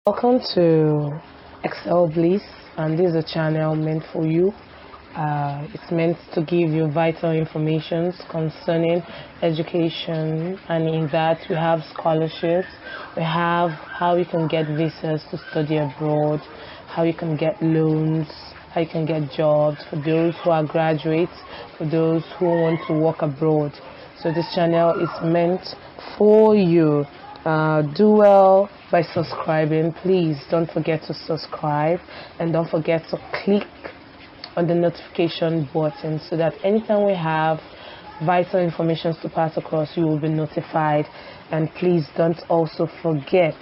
Welcome to Excel Bliss, and this is a channel meant for you. It's meant to give you vital information concerning education, and in that we have scholarships, we have how you can get visas to study abroad, how you can get loans, how you can get jobs for those who are graduates, for those who want to work abroad. So this channel is meant for you. Do well by subscribing. Please don't forget to subscribe, and don't forget to click on the notification button so that anytime we have vital information to pass across, you will be notified. And please don't also forget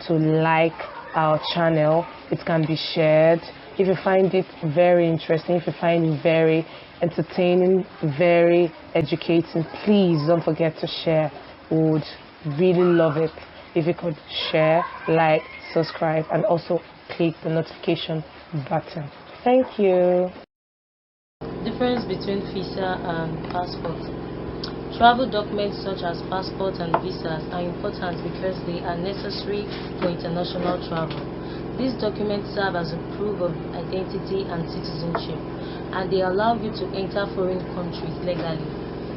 to like our channel. It can be shared if you find it very interesting, if you find it very entertaining, very educating. Please don't forget to share. We would really love it if you could share, like, subscribe, and also click the notification button. Thank you. Difference between visa and passport. Travel documents such as passports and visas are important because they are necessary for international travel. These documents serve as a proof of identity and citizenship, and they allow you to enter foreign countries legally.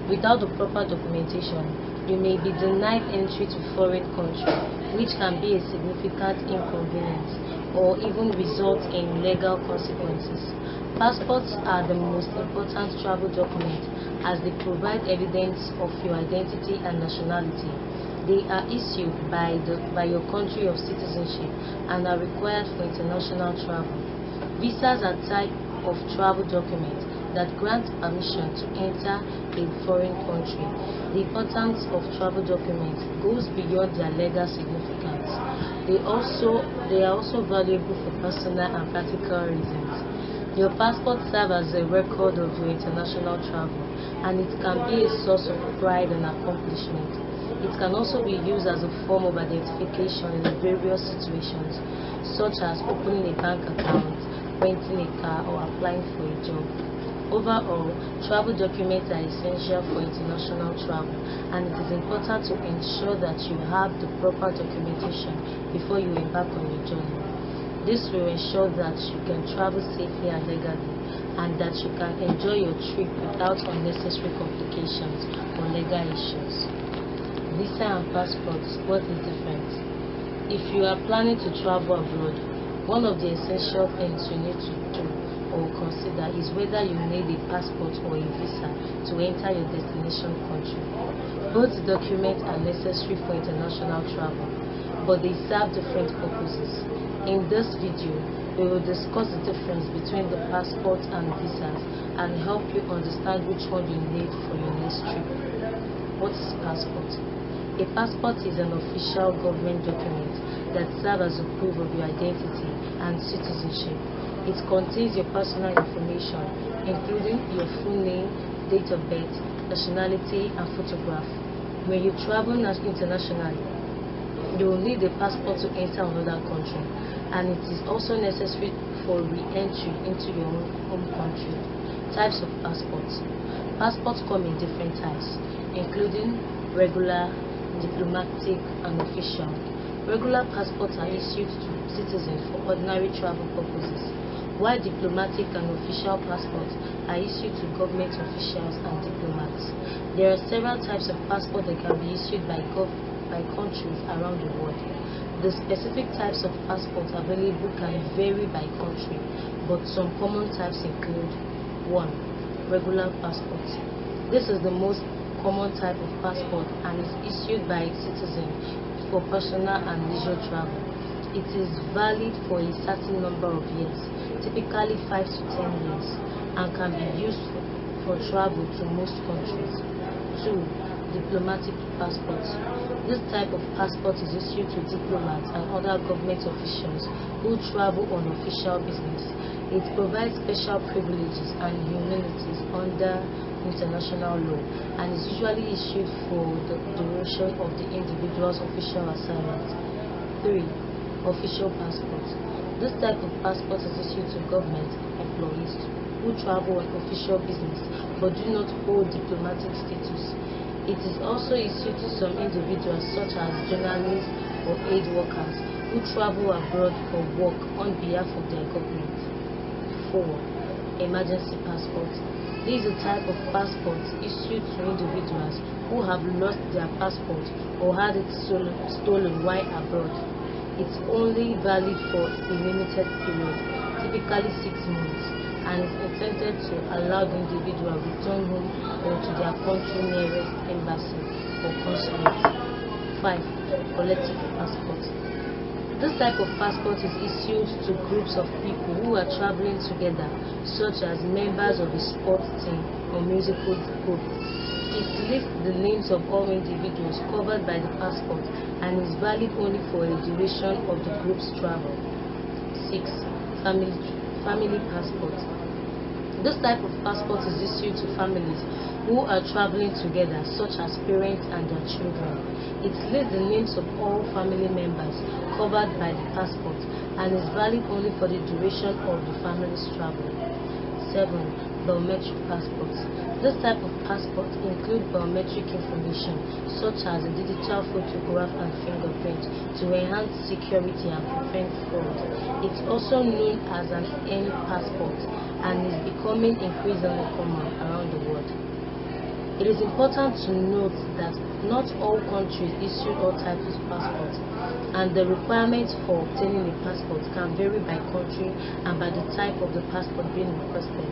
Without the proper documentation, you may be denied entry to foreign country, which can be a significant inconvenience or even result in legal consequences. Passports are the most important travel document as they provide evidence of your identity and nationality. They are issued by your country of citizenship and are required for international travel. Visas are type of travel document that grants permission to enter a foreign country. The importance of travel documents goes beyond their legal significance. They are also valuable for personal and practical reasons. Your passport serves as a record of your international travel, and it can be a source of pride and accomplishment. It can also be used as a form of identification in various situations, such as opening a bank account, renting a car, or applying for a job. Overall, travel documents are essential for international travel, and it is important to ensure that you have the proper documentation before you embark on your journey. This will ensure that you can travel safely and legally, and that you can enjoy your trip without unnecessary complications or legal issues. Visa and passports, what is different? If you are planning to travel abroad, one of the essential things you need to do or consider is whether you need a passport or a visa to enter your destination country. Both documents are necessary for international travel, but they serve different purposes. In this video, we will discuss the difference between the passport and visas and help you understand which one you need for your next trip. What is passport? A passport is an official government document that serves as a proof of your identity and citizenship. It contains your personal information, including your full name, date of birth, nationality, and photograph. When you travel internationally, you will need a passport to enter another country, and it is also necessary for re-entry into your home country. Types of passports. Passports come in different types, including regular, diplomatic, and official. Regular passports are issued to citizens for ordinary travel purposes, while diplomatic and official passports are issued to government officials and diplomats. There are several types of passports that can be issued by countries around the world. The specific types of passports available can vary by country, but some common types include 1. Regular passport. This is the most common type of passport and is issued by citizens for personal and leisure travel. It is valid for a certain number of years, typically 5 to 10 years, and can be used for travel to most countries. 2. Diplomatic passports. This type of passport is issued to diplomats and other government officials who travel on official business. It provides special privileges and immunities under international law, and is usually issued for the duration of the individual's official assignment. 3. Official passport. This type of passport is issued to government employees who travel on official business but do not hold diplomatic status. It is also issued to some individuals such as journalists or aid workers who who travel abroad for work on behalf of their government. 4. Emergency passport. This is a type of passport issued to individuals who have lost their passport or had it stolen while abroad. It's only valid for a limited period, typically 6 months, and is intended to allow the individual return home or to their country nearest embassy or consulate. 5. Collective passport. This type of passport is issued to groups of people who are traveling together, such as members of a sports team or musical group. It lists the names of all individuals covered by the passport and is valid only for a duration of the group's travel. 6. Family passport. This type of passport is issued to families who are traveling together, such as parents and their children. It lists the names of all family members covered by the passport and is valid only for the duration of the family's travel. 7. Biometric passports. This type of passport includes biometric information such as a digital photograph and fingerprint to enhance security and prevent fraud. It's also known as an passport and is becoming increasingly common around the world. It is important to note that not all countries issue all types of passports, and the requirements for obtaining a passport can vary by country and by the type of the passport being requested.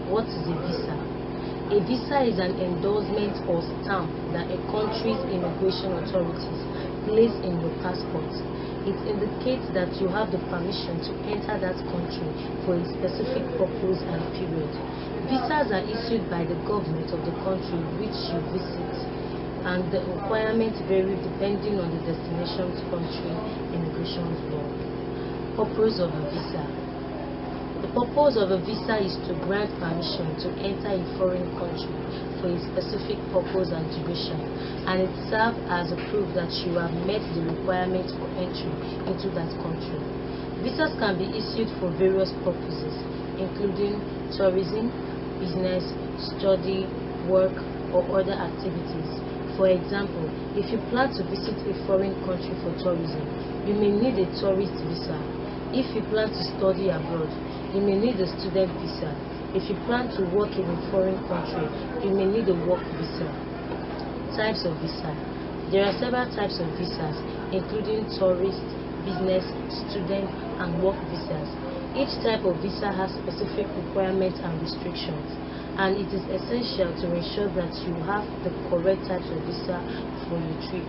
What is a visa? A visa is an endorsement or stamp that a country's immigration authorities place in your passport. It indicates that you have the permission to enter that country for a specific purpose and period. Visas are issued by the government of the country which you visit, and the requirements vary depending on the destination's country immigration law. Purpose of a visa. The purpose of a visa is to grant permission to enter a foreign country for a specific purpose and duration, and it serves as a proof that you have met the requirements for entry into that country. Visas can be issued for various purposes, including tourism, business, study, work, or other activities. For example, if you plan to visit a foreign country for tourism, you may need a tourist visa. If you plan to study abroad, you may need a student visa. If you plan to work in a foreign country, you may need a work visa. Types of visa. There are several types of visas, including tourist, business, student, and work visas. Each type of visa has specific requirements and restrictions, and it is essential to ensure that you have the correct types of visa for your trip.